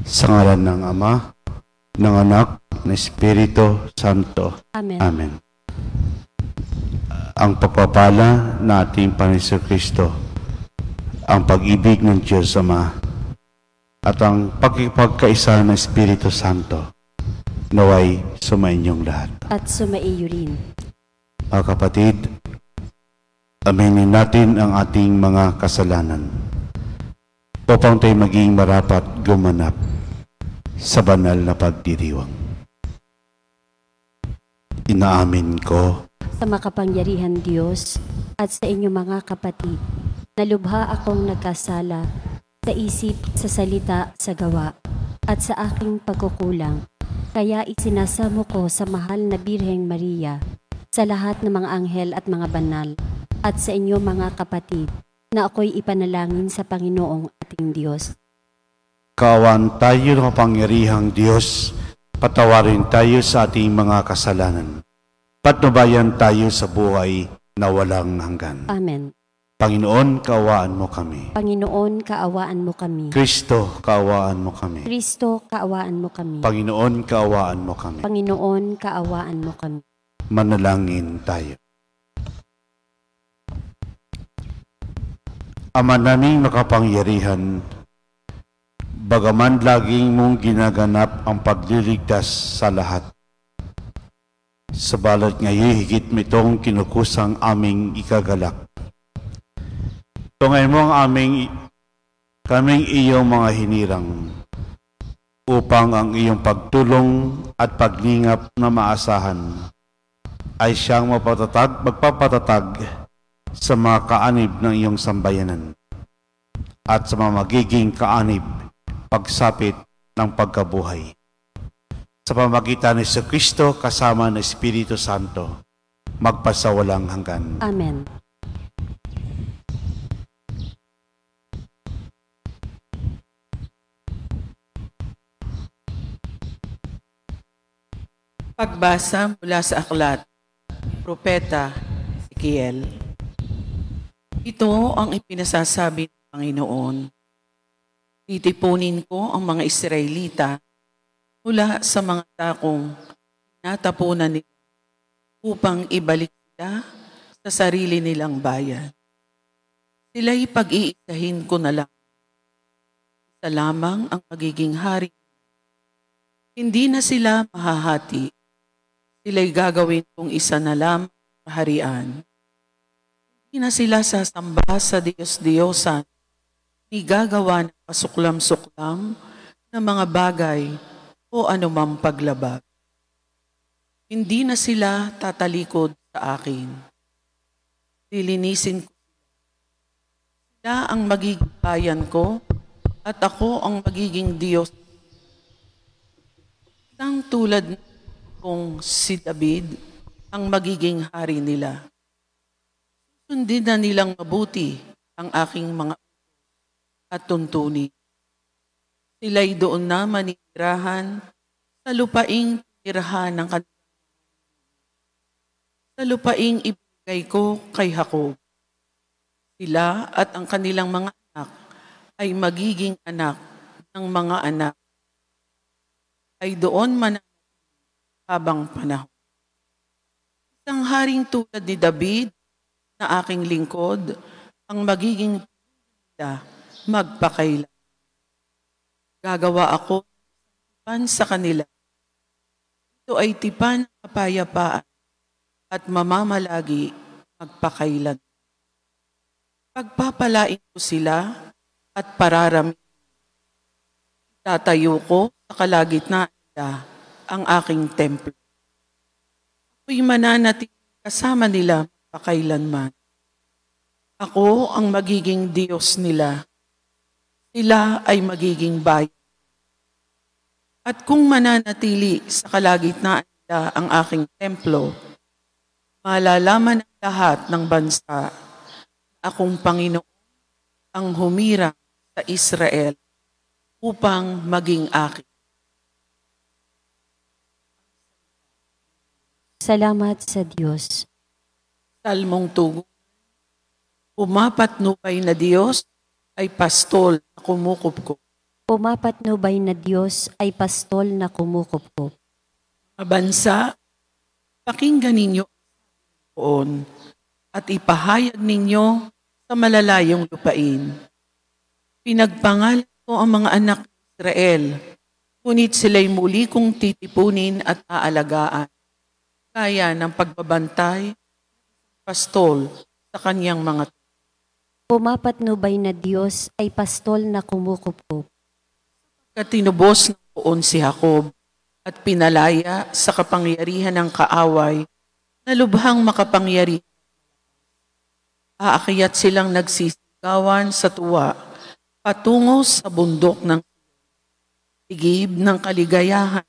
Sa ngalan ng Ama, ng Anak, ng Espiritu Santo. Amen. Amen. Ang pagpapala na ating Panginoon Kristo, ang pag-ibig ng Diyos Ama, at ang pagkipagkaisa ng Espiritu Santo, naway sumainyong lahat. At sumaiyo rin. Mga kapatid, aminin natin ang ating mga kasalanan upang tayo maging marapat gumanap sa banal na pagdiriwang. Inaamin ko Sa makapangyarihan Diyos at sa inyong mga kapatid, na lubha akong nagkasala sa isip, sa salita, sa gawa, at sa aking pagkukulang. Kaya isinasamo ko sa mahal na Birheng Maria, sa lahat ng mga anghel at mga banal, at sa inyong mga kapatid, na ako'y ipanalangin sa Panginoong ating Diyos. kaawaan tayo ng kapangyarihang Diyos, patawarin tayo sa ating mga kasalanan. Patnubayan tayo sa buhay na walang hanggan. Amen. Panginoon, kaawaan mo kami. Panginoon, kaawaan mo kami. Kristo, kaawaan mo kami. Kristo, kaawaan mo kami. Panginoon, kaawaan mo kami. Panginoon, kaawaan mo kami. Manalangin tayo. Ama naming makapangyarihan, bagaman laging mong ginaganap ang pagliligtas sa lahat, sabalat ngayon higit mitong kinukusang aming ikagalak. Tungay mo ang kaming iyong mga hinirang upang ang iyong pagtulong at paglingap na maasahan ay siyang magpapatatag sa mga kaanib ng iyong sambayanan at sa mga magiging kaanib pagsapit ng pagkabuhay. Sa pamagitan ni Kristo kasama ng Espiritu Santo, magpasawalang hanggan. Amen. Pagbasa mula sa aklat, Propeta Ezekiel. Ito ang ipinasasabi ng Panginoon. Titipunin ko ang mga Israelita mula sa mga takong natapunan nila upang ibalik sila sa sarili nilang bayan. Sila'y pag-iisahin ko na lang. Isa lamang ang magiging hari. Hindi na sila mahahati. Sila'y gagawin kong isa na lamang kaharian. Hindi na sila sasamba sa Diyos-Diyosan, ni gagawa ng pasuklam-suklam na mga bagay o anumang paglabag. Hindi na sila tatalikod sa akin. Lilinisin ko sila ang magiging bayan ko at ako ang magiging Diyos. Isang tulad kung si David ang magiging hari nila. Sundin na nilang mabuti ang aking mga at tuntunin. Sila'y doon na manitirahan sa lupaing tirahan ng kanilang. Sa lupaing ibigay ko kay Jacob. Sila at ang kanilang mga anak ay magiging anak ng mga anak. Ay doon mananatili habang panahon. Isang haring tulad ni David na aking lingkod ang magiging nila magpakailan. Gagawa ako ng tipan sa kanila. Ito ay tipan ng kapayapaan at mamamalagi magpakailan. Pagpapalain ko sila at pararamin. Itatayo ko sa kalagitnaan nila ang aking templo. Ako'y mananatili kasama nila pakailanman. Ako ang magiging Diyos nila. Sila ay magiging bayan. At kung mananatili sa kalagitnaan nila ang aking templo, malalaman ng lahat ng bansa na akong Panginoon ang humirang sa Israel upang maging akin. Salamat sa Diyos. Salmong tugon. Umapatnupay na Diyos ay pastol na kumukupkup. Pumapatnubay na Diyos ay pastol na kumukupkup. Mga bansa, pakinggan ninyo ang at ipahayag ninyo sa malalayong lupain. Pinagpangalan ko ang mga anak ng Israel, ngunit sila'y muli kong titipunin at aalagaan. Kaya ng pagbabantay, pastol sa kanyang mga Pumapatnubay na Diyos ay pastol na kumukupkup. katinubos ng poon si Jacob at pinalaya sa kapangyarihan ng kaaway na lubhang makapangyarihan. Aakyat silang nagsisigawan sa tuwa patungo sa bundok ng tigib ng kaligayahan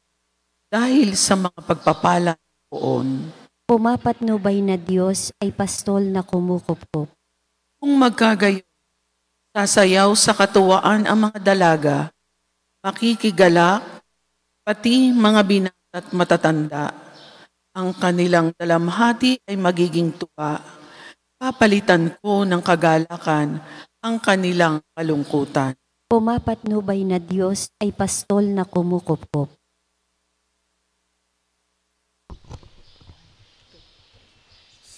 dahil sa mga pagpapala ng poon. Pumapatnubay na Diyos ay pastol na kumukupkup. Kung magkagayon, sasayaw sa katuwaan ang mga dalaga, makikigalak, pati mga binata at matatanda. Ang kanilang dalamhati ay magiging tuwa. Papalitan ko ng kagalakan ang kanilang kalungkutan. Pumapatnubay na Diyos ay pastol na kumukupkup.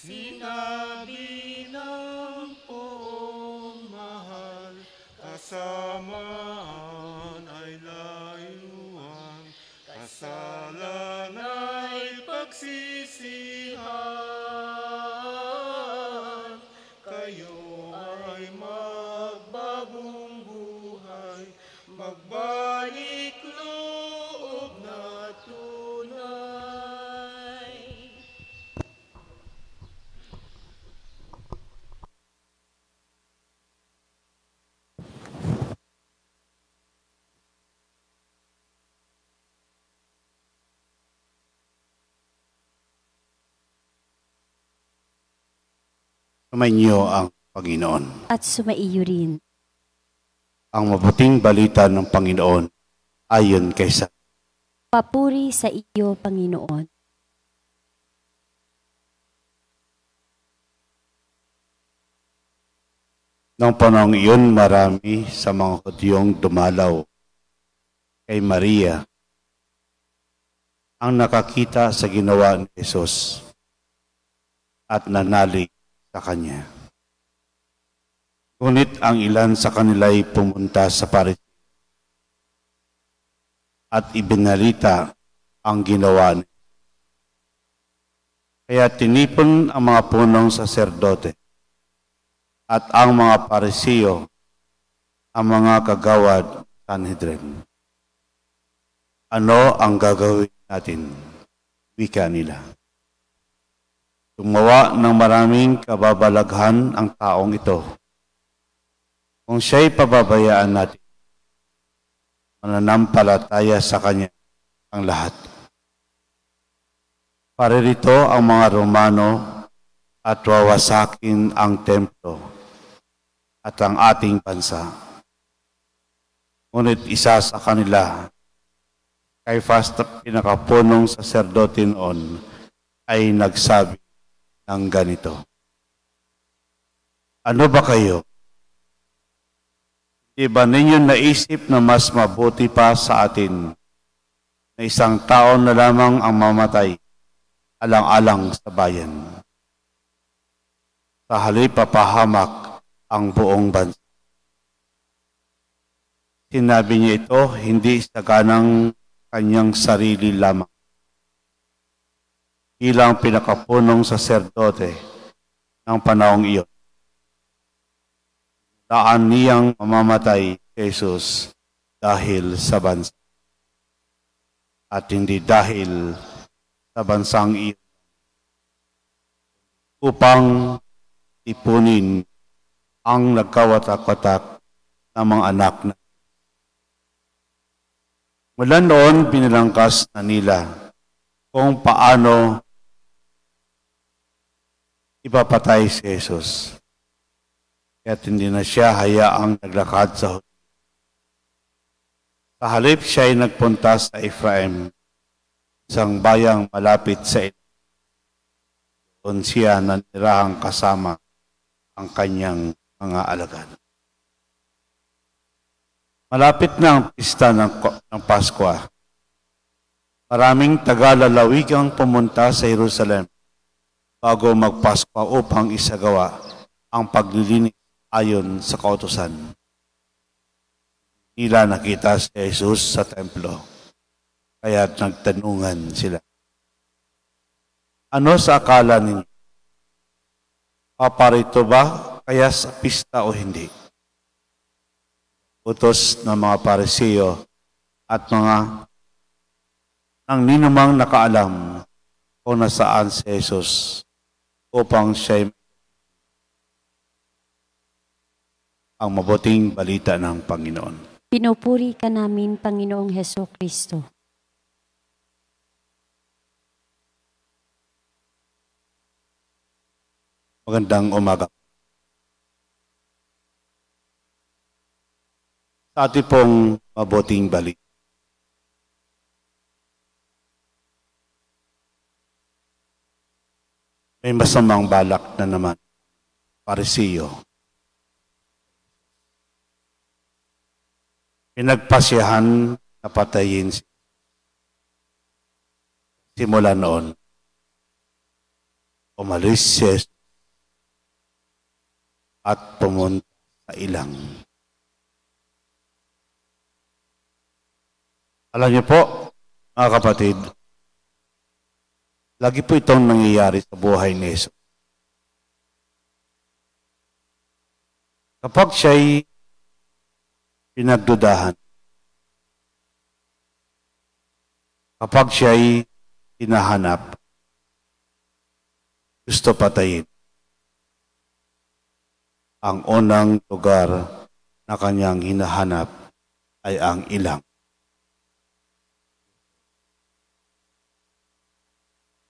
Sinabi ng poong mahal, kasamaan ay layuan, kasalan ay pagsisihan. Kayo ay magbagong buhay, magbalik loob na tunay. Sumainyo ang Panginoon. At sumaiyo rin. Ang mabuting balita ng Panginoon ayon kay San. Papuri sa iyo, Panginoon. Noong panahong iyon, marami sa mga Hudyong dumalaw kay Maria ang nakakita sa ginawa ni Jesus at nanali sa Kanya. Ngunit ang ilan sa kanila ay pumunta sa Pariseo at ibinalita ang ginawa niya. Kaya tinipon ang mga punong saserdote at ang mga Pariseo, ang mga kagawad Sanhedrin. Ano ang gagawin natin? Wika nila. Gumawa ng maraming kababalaghan ang taong ito. Kung siya'y pababayaan natin, mananampalataya sa Kanya ang lahat. Paririto ang mga Romano at wawasakin ang templo at ang ating bansa. Ngunit isa sa kanila, Caiphas, pinakapunong saserdote noon, ay nagsabi ng ganito. Ano ba kayo? Di ba ninyo naisip na mas mabuti pa sa atin na isang tao na lamang ang mamatay alang-alang sa bayan? Sa halip papahamak ang buong bansa. Sinabi niya ito hindi sa ganang kanyang sarili lamang. Bilang pinakapunong saserdote ng panahong iyon. Daan niyang mamamatay Jesus dahil sa bansa. At hindi dahil sa bansang iyon. Upang ipunin ang nagkawatak-watak ng mga anak na. Mula noon, binalangkas na nila kung paano ipapatay si Jesus. Kaya't hindi na siya hayaang naglakad sa Hudyo. Sa halip siya ay nagpunta sa Ephraim, isang bayang malapit sa ito. Doon siya nanirahang kasama ang kanyang mga alagad. Malapit na ang pista ng Pasko. Maraming taga-lalawig ang pumunta sa Jerusalem bago magpasko upang isagawa ang paglilinis ayon sa kautusan. Nila nakita si Jesus sa templo, kaya nagtanungan sila. Ano sa akala ninyo? Paparito ba kaya sa pista o hindi? Utos ng mga Pariseo at mga nang ninumang nakaalam kung nasaan si Jesus upang siya ang mabuting balita ng Panginoon. Pinupuri ka namin, Panginoong Hesukristo. Magandang umaga. Sa ating pong mabuting balita. May masamang balak na naman, Pariseo. Pinagpasyahan na patayin siya. Simula noon, umalis siya at pumunta sa ilang. Alam niyo po, mga kapatid, lagi po itong nangyayari sa buhay ni Jesus. Kapag siya'y pinagdudahan, kapag siya'y hinahanap, gusto patayin, ang unang lugar na kanyang hinahanap ay ang ilang.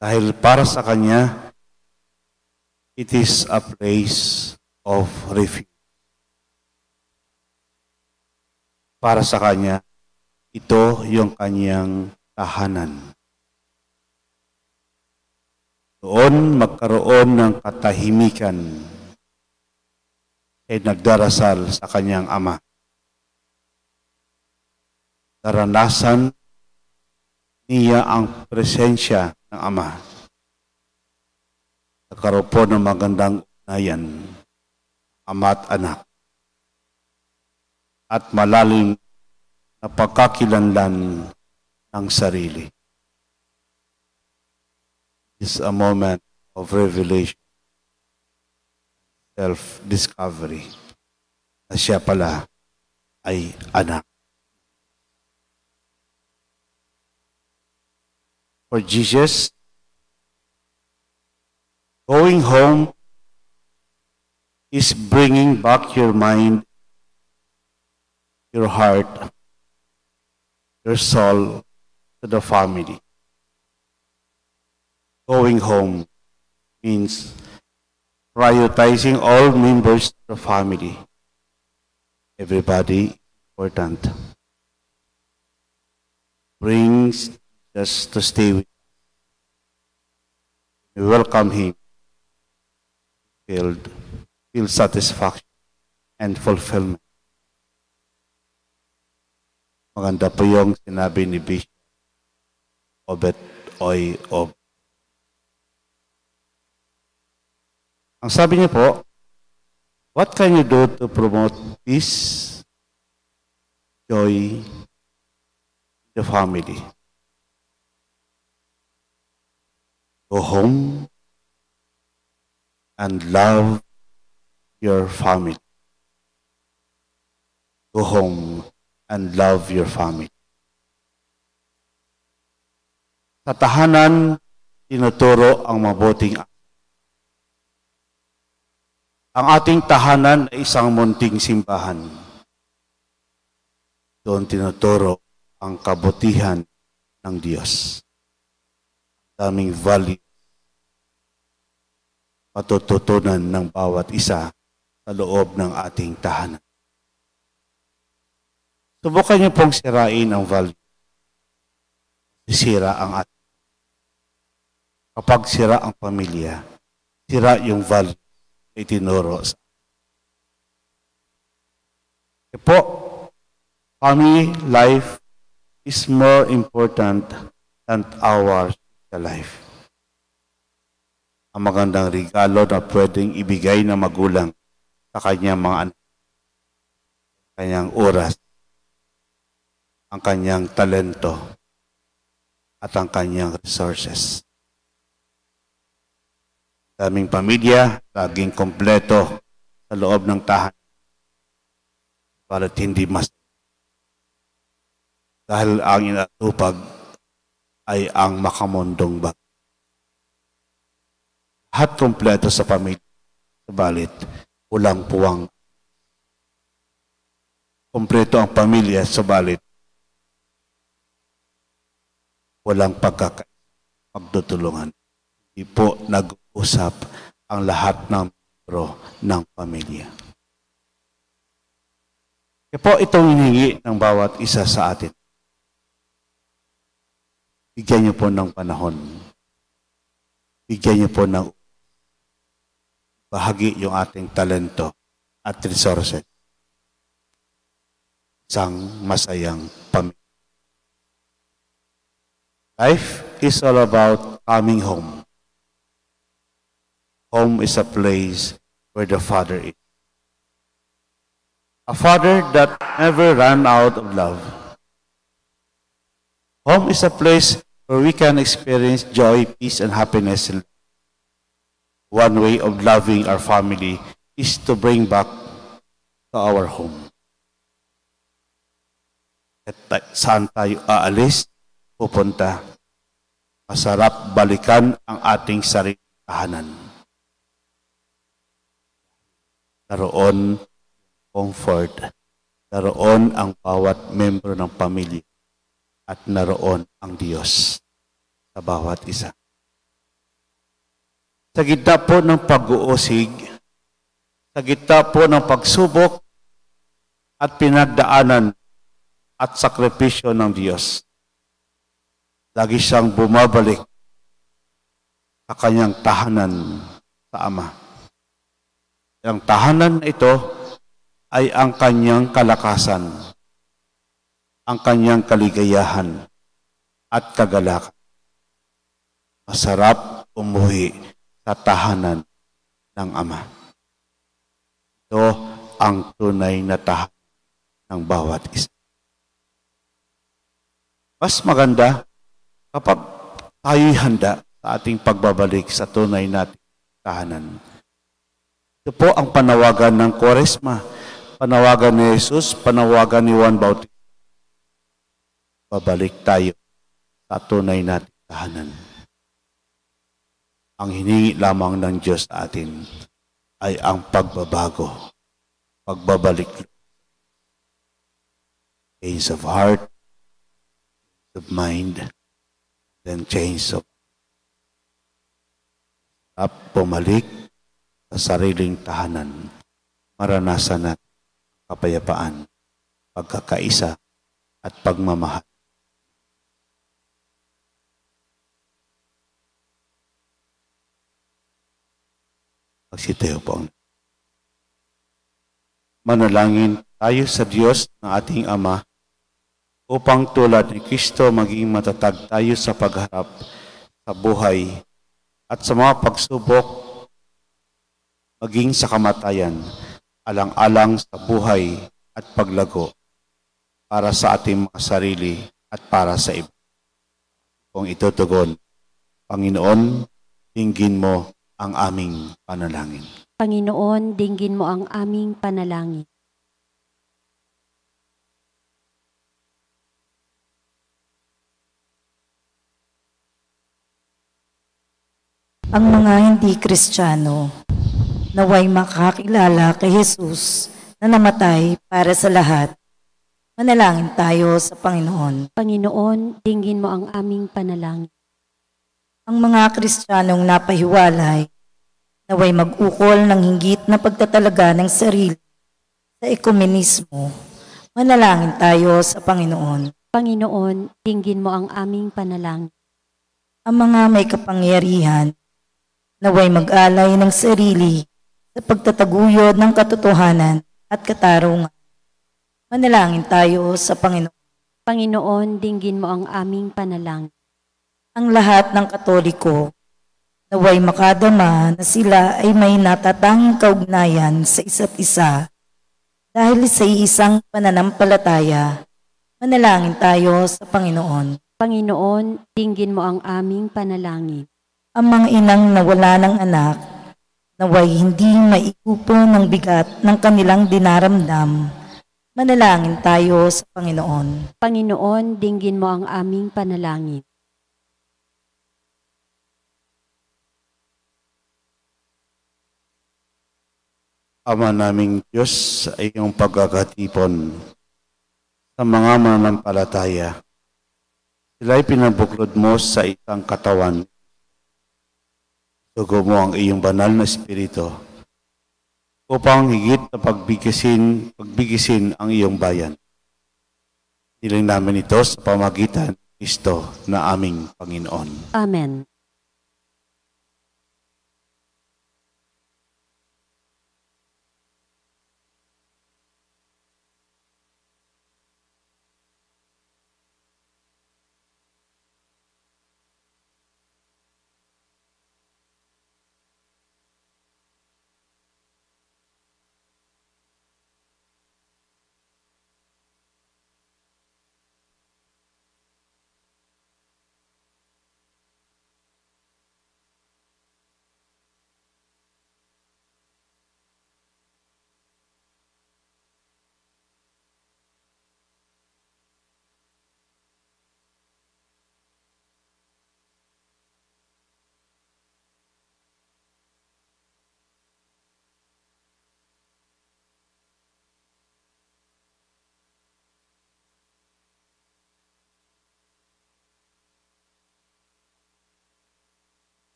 Dahil para sa kanya, it is a place of refuge. Para sa kanya, ito yung kanyang tahanan. Doon magkaroon ng katahimikan ay nagdarasal sa kanyang ama. Naranasan niya ang presensya ng Ama. Nagkaroon po ng magandang ugnayan, ama at anak. At malalim na pagkakilanlan ng sarili. It's a moment of revelation, self-discovery, na siya pala ay anak. For Jesus, going home is bringing back your mind, your heart, your soul to the family. Going home means prioritizing all members of the family. Everybody important. Brings just to stay with us. We welcome him. Feel satisfaction and fulfillment. Maganda po yung sinabi ni Bishop Obet Oy Ob. Ang sabi niya po, what can you do to promote peace, joy in the family? Go home and love your family. Go home and love your family. Sa tahanan, tinuturo ang mabuting akal. Ang ating tahanan ay isang munting simbahan. Doon tinuturo ang kabutihan ng Diyos. Daming value matututunan ng bawat isa sa loob ng ating tahanan. Subukan niyo pong sirain ang value. Sisira ang ating. Kapag sira ang pamilya, sira yung value na itinuro sa po, family life is more important than our social life. Ang magandang regalo na pwedeng ibigay ng magulang sa kanyang mga anak, kanyang oras, ang kanyang talento, at ang kanyang resources. Daming pamilya, laging kompleto sa loob ng tahanan. Balit hindi mas. Dahil ang inatupag ay ang makamundong bagay. Lahat kompleto sa pamilya, sabalit walang puwang. Kompleto ang pamilya, sabalit walang pagtutulungan. Hindi po nag-usap ang lahat ng membro ng pamilya. Kaya po itong hinihingi ng bawat isa sa atin. Bigyan niyo po ng panahon. Bigyan niyo po ng bahagi yung ating talento at resources. Isang masayang pamilya. Life is all about coming home. Home is a place where the Father is. A Father that never ran out of love. Home is a place where we can experience joy, peace, and happiness. One way of loving our family is to bring back to our home. At saan tayo aalis, pupunta, masarap balikan ang ating sariling tahanan. Naroon comfort, naroon ang bawat membro ng pamilya, at naroon ang Diyos sa bawat isa. Sa gitna po ng pag-uusig, sa gitna po ng pagsubok at pinagdaanan at sakripisyo ng Diyos, lagi siyang bumabalik sa kanyang tahanan sa Ama. Ang tahanan na ito ay ang kanyang kalakasan, ang kanyang kaligayahan at kagalakan. Masarap umuwi sa tahanan ng Ama. Ito ang tunay na tahanan ng bawat isa. Mas maganda kapag tayo'y handa sa ating pagbabalik sa tunay nating tahanan. Ito po ang panawagan ng Kwaresma, panawagan ni Jesus, panawagan ni Juan Bautista. Babalik tayo sa tunay nating tahanan. Ang hiningi lamang ng Diyos sa atin ay ang pagbabago, pagbabalik. Change of heart, of mind, then change of at pumalik sa sariling tahanan, maranasan natin kapayapaan, pagkakaisa at pagmamahal. Magsitayo po. Manalangin tayo sa Diyos na ating Ama upang tulad ni Kristo maging matatag tayo sa pagharap sa buhay at sa mga pagsubok maging sa kamatayan, alang-alang sa buhay at paglago para sa ating mga sarili at para sa iba. Kung itutugon, Panginoon, dinggin mo ang aming panalangin. Panginoon, dinggin mo ang aming panalangin. Ang mga hindi Kristiyano naway makakilala kay Jesus na namatay para sa lahat. Manalangin tayo sa Panginoon. Panginoon, dinggin mo ang aming panalangin. Ang mga Kristiyanong napahiwalay naway mag-ukol ng hinggit na pagtatalaga ng sarili sa ekumenismo. Manalangin tayo sa Panginoon. Panginoon, dinggin mo ang aming panalangin. Ang mga may kapangyarihan naway mag-alay ng sarili sa pagtataguyod ng katotohanan at katarungan. Manalangin tayo sa Panginoon. Panginoon, dinggin mo ang aming panalangin. Ang lahat ng Katoliko naway makadama na sila ay may natatanging kaugnayan sa isa't isa dahil sa isang pananampalataya. Manalangin tayo sa Panginoon. Panginoon, dinggin mo ang aming panalangin. Ang mga inang nawala ng anak, naway hindi maikupo ng bigat ng kanilang dinaramdam. Manalangin tayo sa Panginoon. Panginoon, dinggin mo ang aming panalangin. Ama naming Diyos, sa iyong pagkakatipon sa mga mananampalataya, sila'y pinabuklod mo sa isang katawan. Dugo mo ang iyong banal na espiritu upang higit na pagbigisin ang iyong bayan. Hiling namin ito sa pamagitan ni Kristo na aming Panginoon. Amen.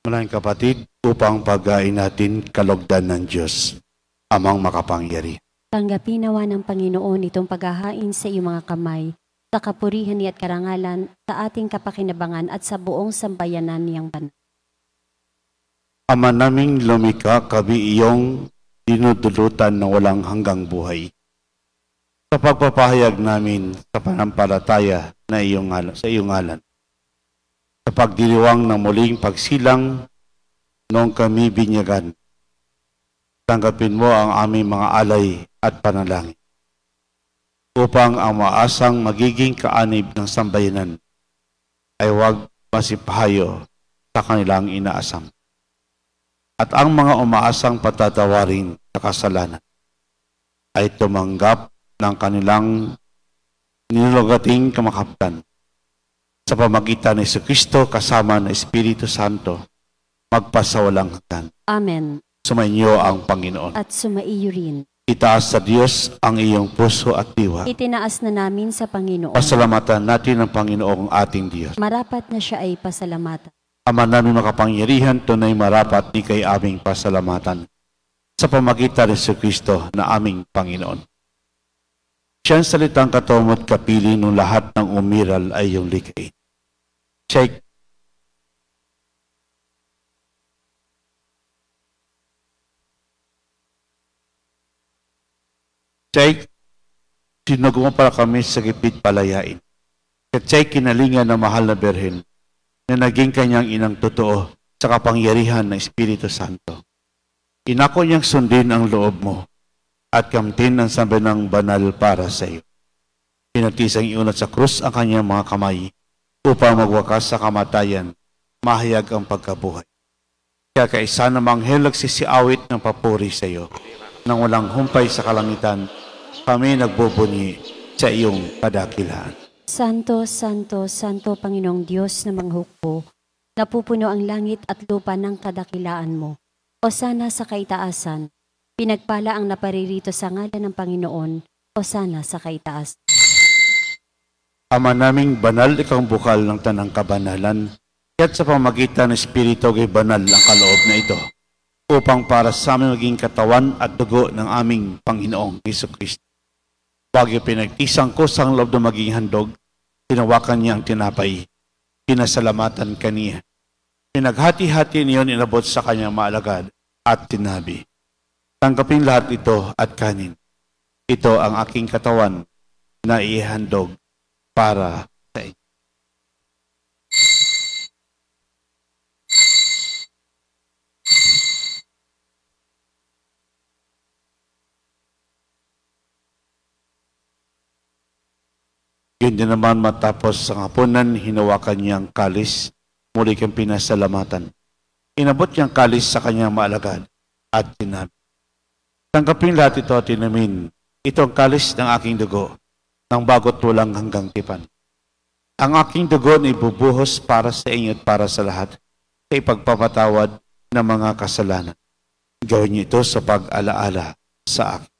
Maraming kapatid, upang pagkain natin kalugdan ng Diyos, amang makapangyarihan. Tanggapin nawa ng Panginoon itong paghahain sa iyong mga kamay, sa kapurihan niya at karangalan, sa ating kapakinabangan at sa buong sambayanan niyang banal. Ama naming lumikha, kami iyong dinudulutan ng walang hanggang buhay. Sa pagpapahayag namin sa panampalataya na sa iyong ngalan, sa pagdiriwang ng muling pagsilang noong kami binyagan, tanggapin mo ang aming mga alay at panalangin upang ang maasang magiging kaanib ng sambayanan ay huwag masipahayo sa kanilang inaasam. At ang mga umaasang patatawarin sa kasalanan ay tumanggap ng kanilang nilulugating kamakaptan sa pamagitan ni Jesucristo kasama ng Espiritu Santo, magpasawalang hanggan. Amen. Sumainyo ang Panginoon. At sumaiyo rin. Itaas sa Diyos ang iyong puso at diwa. Itinaas na namin sa Panginoon. Pasalamatan natin ang Panginoong ating Diyos. Marapat na siya ay pasalamatan. Ama namin makapangyarihan, tunay marapat ni kay aming pasalamatan sa pamagitan ni Jesucristo na aming Panginoon. Siyang salitang katomot kapili nung lahat ng umiral ay iyong likhain. Check. Check. Sinugo mo para kami sa gipit palayain. Check kinalingan ng mahal na Berhen na naging kanyang inang totoo sa kapangyarihan ng Espiritu Santo. Inako niyang sundin ang loob mo at kamtin ang sabi ng banal para sa iyo. Pinatisang iunat sa krus ang kanyang mga kamay upang magwakas sa kamatayan, mahayag ang pagkabuhay. Kaya kaisa namang anghel nagsisiawit ng papuri sa iyo. Nang walang humpay sa kalangitan, kami nagbubunyi sa iyong kadakilaan. Santo, Santo, Santo Panginoong Diyos na manghukbo, napupuno ang langit at lupa ng kadakilaan mo. O sana sa kaitaasan, pinagpala ang naparirito sa ngalan ng Panginoon, o sana sa kaitaas. Ama naming banal, ikaw ang bukal ng tanang kabanalan, kaya't sa pamagitan ng Espiritu ay banal ang kaloob na ito, upang para sa aming maging katawan at dugo ng aming Panginoong Jesucristo. Bagyo pinagtisang ko sa loob na maging handog, tinawakan niya ang tinapay, pinasalamatan kaniya. Pinaghati-hati niyon inabot sa kanyang maalagad, at sinabi, tanggapin lahat ito at kanin. Ito ang aking katawan na ihandog para sa inyo. Yun din naman matapos sa hapunan, hinawakan niyang kalis, muli kang pinasalamatan. Inabot niyang kalis sa kanyang maalagad at sinabi, tanggapin lahat ito at inumin. Ito ang kalis ng aking dugo, ng bago't walang hanggang tipan. Ang aking dugo na ibubuhos para sa inyo at para sa lahat, sa ipagpapatawad ng mga kasalanan. Gawin niyo ito sa pag-alaala sa akin.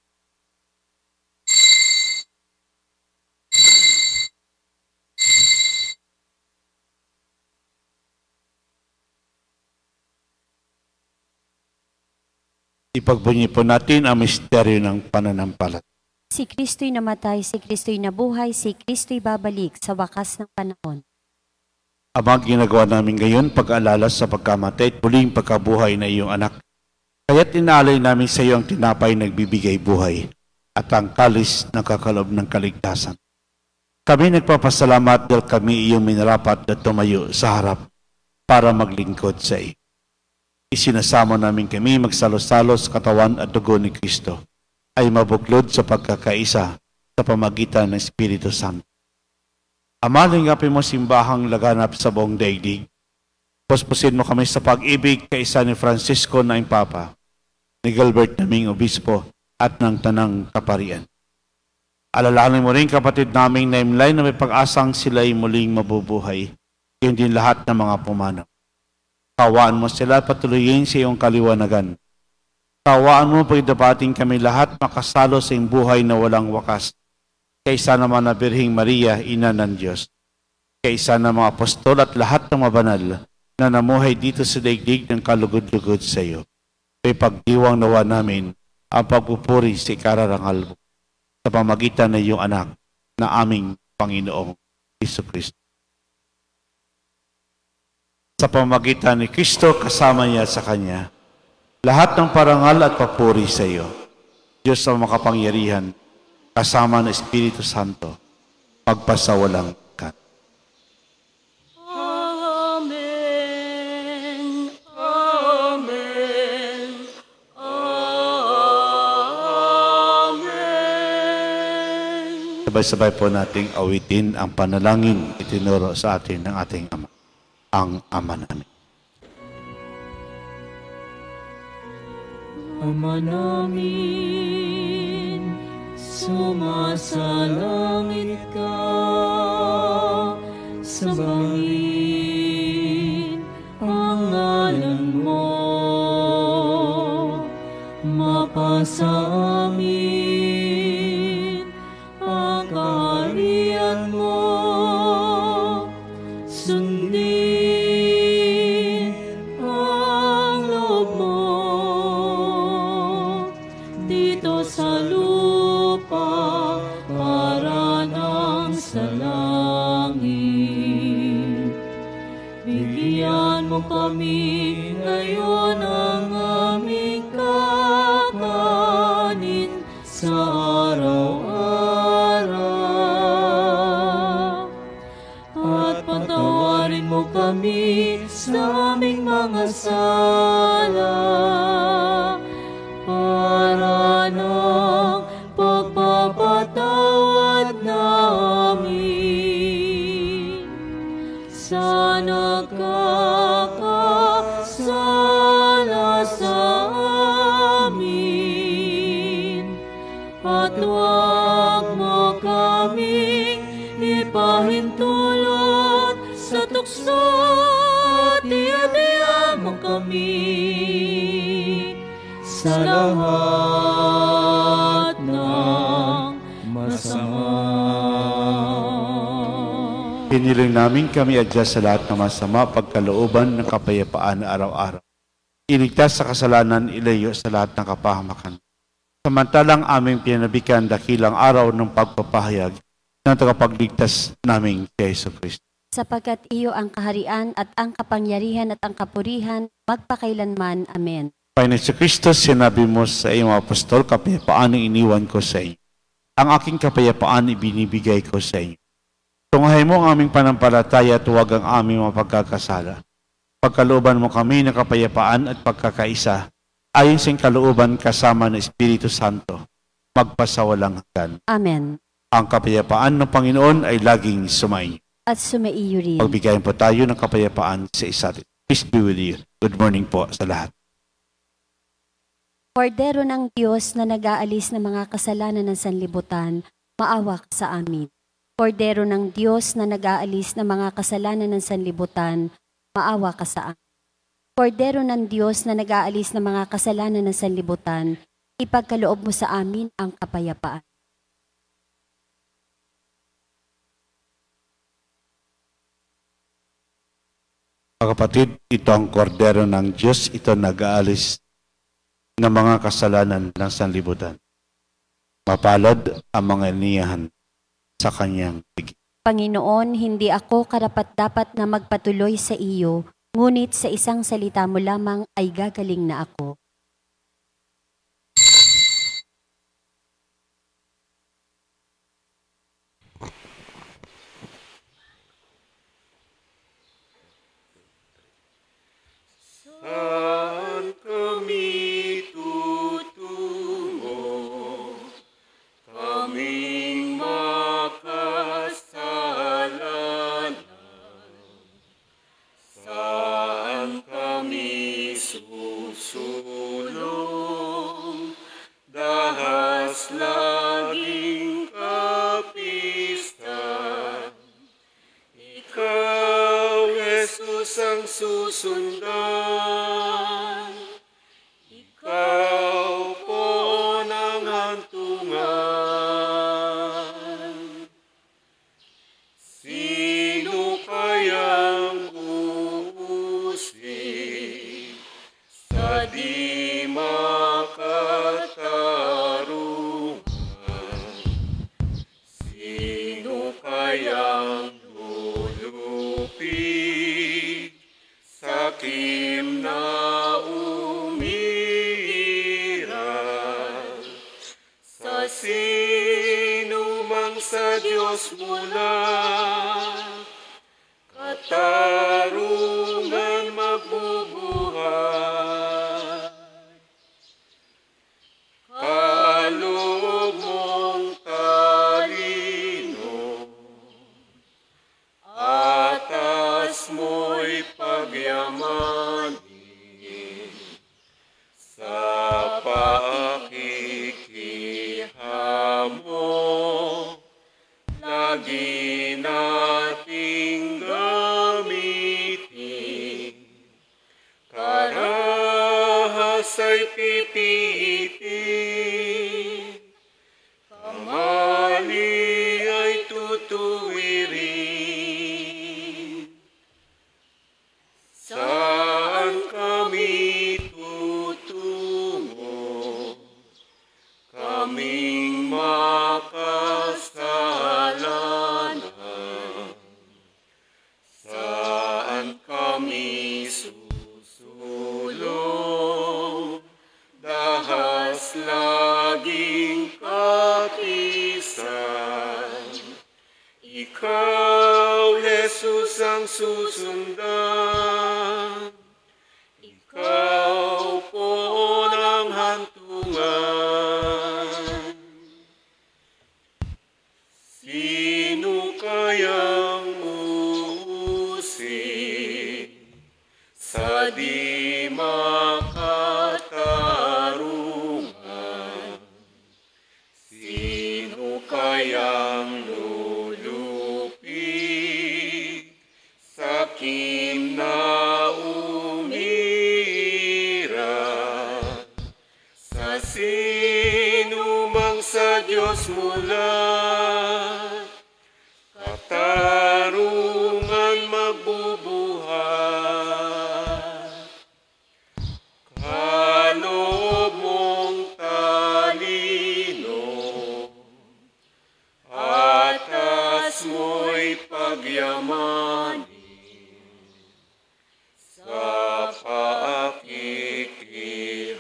Ipagbunyi po natin ang misteryo ng pananampalataya. Si Kristo'y namatay, si Kristo'y nabuhay, si Kristo'y babalik sa wakas ng panahon. Ama, ginagawa namin ngayon pag-alala sa pagkamatay at muling pagkabuhay na iyong anak. Kaya't inaalay namin sa iyo ang tinapay nagbibigay buhay at ang kalis na kakalob ng kaligtasan. Kami nagpapasalamat dahil kami iyong minarapat na tumayo sa harap para maglingkod sa iyo. Isinasamo namin kami magsalo-salo sa katawan at dugo ni Kristo ay mabuklod sa pagkakaisa sa pamagitan ng Espiritu Santo. Ama, lingapin mo simbahang laganap sa buong daigdig. Puspusin mo kami sa pag-ibig kaisa ni Francisco na Papa, ni Gilbert naming Obispo at ng Tanang Kaparian. Alalahanin mo rin kapatid naming naimlay na may pag-asang sila'y muling mabubuhay, yun din lahat ng mga pumanaw. Kawaan mo sila at patuloyin sa iyong kaliwanagan. Kawaan mo pagdapating kami lahat makasalo sa iyong buhay na walang wakas. Kaysa naman na Birhing Maria, Ina ng Diyos. Kaysa na mga apostol at lahat ng mabanal na namuhay dito sa daigdig ng kalugod-lugod sa iyo. May pagdiwang nawa namin ang pagpupuri sa ikararangal mo sa pamagitan ng iyong anak na aming Panginoong Jesucristo. Sa pamagitan ni Kristo, kasama niya sa Kanya, lahat ng parangal at papuri sa iyo, Diyos ang makapangyarihan, kasama ng Espiritu Santo, magpasawalang ka. Amen. Amen. Amen. Sabay-sabay po nating awitin ang panalangin itinuro sa atin ng ating Ama, ang Ama namin. Ama namin, sumasalangit ka, sambahin ang ngalan mo, mapasa amin ang kaharian mo, sundin ang loob mo dito sa lupa para nang sa langit. Bigyan mo kami ngayon ang aming kakanin sa araw-araw. At patawarin mo kami sa aming mga sala para ng pagpapatawad namin sa nagkakasala sa amin. At huwag mo kaming ipahintulot sa tukso at iadya mo kami sa lahat ng masama. Piniling namin kami adya sa lahat ng masama, pagkalooban ng kapayapaan na araw-araw. Iligtas sa kasalanan, ilayo sa lahat ng kapahamakan. Samantalang aming pinabikan dakilang araw ng pagpapahayag ng tagapagligtas naming kay Jesucristo. Sapagkat iyo ang kaharian at ang kapangyarihan at ang kapurihan magpakailanman. Amen. Panginoon si Kristo, sinabi mo sa iyong apostol, kapayapaan ang iniwan ko sa inyo. Ang aking kapayapaan ibinibigay ko sa inyo. Tunghayin mo ang aming panampalataya at huwag ang aming mapagkakasala. Pagkalooban mo kami ng kapayapaan at pagkakaisa, ayon sa kalooban kasama ng Espiritu Santo, magpasawalang hanggan. Amen. Ang kapayapaan ng Panginoon ay laging sumainyo. At sumaiyo rin. Pagbigayan po tayo ng kapayapaan sa isa't isa. Peace be with you. Good morning po sa lahat. Kordero ng Diyos na nag-aalis ng mga kasalanan ng sanlibutan, maawa ka sa amin. Kordero ng Diyos na nag-aalis ng mga kasalanan ng sanlibutan, maawa ka sa amin. Kordero ng Diyos na nag-aalis ng mga kasalanan ng sanlibutan, ipagkaloob mo sa amin ang kapayapaan. Mga kapatid, ito ang kordero ng Diyos, ito nag-aalis ng mga kasalanan ng sanlibutan. Mapalad ang mga iniyahan sa kanyang bigay. Panginoon, hindi ako karapat-dapat na magpatuloy sa iyo, ngunit sa isang salita mo lamang ay gagaling na ako. Saan kami tutungo? Kaming makasalanan. Saan kami susulong? Dahas laging kapisan. Ikaw, Jesus, ang susundan. Ikaw po ng hantungan. Sino kayang uusig sa di makatarungan? Sino kayang lulupig sa kim na umiiral? Sa sino mang sa Diyos mula, katarungan magbubuhay. Kaloob mong talino, atas mo'y pagyamanin. Sa paakikihamo, lagi nating gamitin. Karahas ay pipiitin, kamali ay tutuwirin. Saan kami tutungo? Kaming makasalanan. Saan kami susulong? Dahas laging kapisan. Ikaw, Jesus, ang susundan. Ikaw po ng hantungan. Sino kayang uusig sa di makatarungan? Sino kayang lulupig sa kim na umiiral? Sa sino mang sa Diyos mula, katarungan magbubuhay. Kaloob mong talino, atas mo'y pagyamanin. Sa paakikihamo,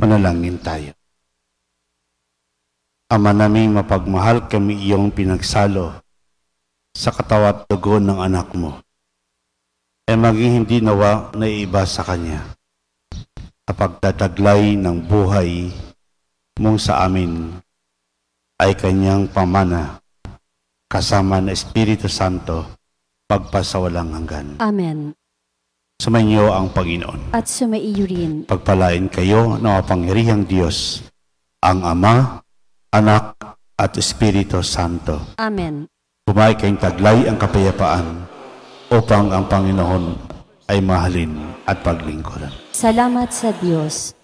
Manalangin tayo. Ama naming mapagmahal, kami iyong pinagsalo sa katawan at dugo ng anak mo. Maging hindi nawa na iba sa kanya. Sa pagtataglay ng buhay mong sa amin ay kanyang pamana kasama ng Espiritu Santo pagpasawalang hanggan. Amen. Sumainyo ang Panginoon. At sumaiyo rin. Pagpalain kayo ng mapangyarihang Diyos, ang Ama, Anak, at Espiritu Santo. Amen. Bumay kayong taglay ang kapayapaan upang ang Panginoon ay mahalin at paglingkuran. Salamat sa Diyos.